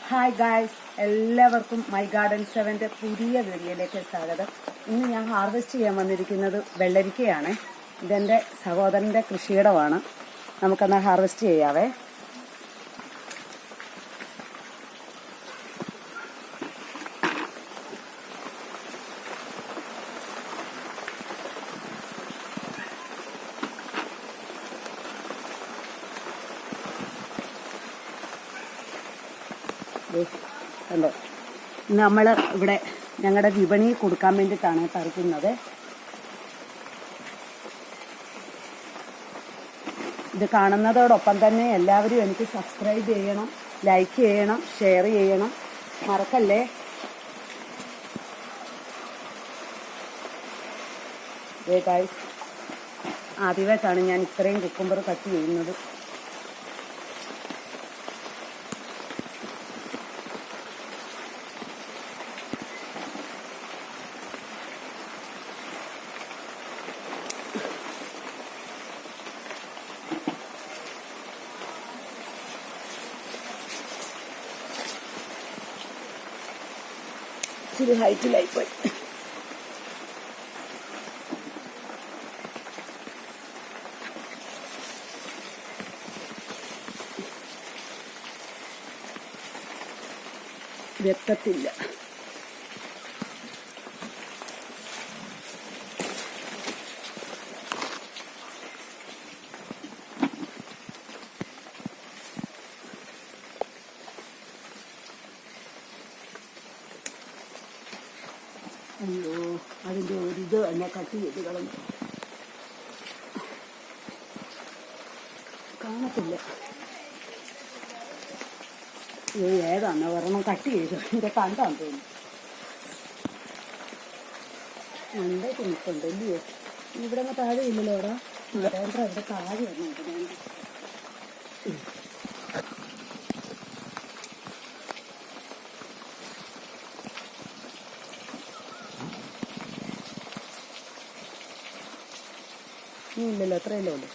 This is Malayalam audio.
ഹായ് ഗായ്സ്, എല്ലാവർക്കും മൈ ഗാർഡൻ 7ന്റെ പുതിയ വീഡിയോയിലേക്ക് സ്വാഗതം. ഇന്ന് ഞാൻ ഹാർവെസ്റ്റ് ചെയ്യാൻ വന്നിരിക്കുന്നത് വെള്ളരിക്കയാണ്. ഇതെൻ്റെ സഹോദരൻ്റെ കൃഷിയിടമാണ്. നമുക്കെന്നാൽ ഹാർവെസ്റ്റ് ചെയ്യാവേ. കണ്ടോ, നമ്മൾ ഇവിടെ ഞങ്ങളുടെ വിപണി കൊടുക്കാൻ വേണ്ടിയിട്ടാണ് പറിക്കുന്നത്. ഇത് കാണുന്നതോടൊപ്പം തന്നെ എല്ലാവരും എനിക്ക് സബ്സ്ക്രൈബ് ചെയ്യണം, ലൈക്ക് ചെയ്യണം, ഷെയർ ചെയ്യണം, മറക്കല്ലേ. ഗൈസ്, ആദ്യമായിട്ടാണ് ഞാൻ ഇത്രയും കുക്കുംബർ കട്ട് ചെയ്യുന്നത്. ഇച്ചിരി ഹൈറ്റിലായി പോയി. വ്യക്തത്തില്ല. അയ്യോ, അതിൻ്റെ ഒരിത് എന്നെ കട്ട് ചെയ്ത് കളഞ്ഞു. കാണത്തില്ല. അയ്യോ, ഏതാണോ ഒരെണ്ണം കട്ട് ചെയ്തു. എൻ്റെ കണ്ടാന്ന് തോന്നുന്നു. എന്തായിട്ട് നിൽക്കുന്നുണ്ട് ഇല്ലയോ? ഇവിടെ അങ്ങ് താഴെ ഇല്ലല്ലോ. അവിടെ ഇവിടെ താഴെ വരുന്നുണ്ട്. ഇല്ലല്ലോ, അത്രയല്ലേ ഉള്ളൂ.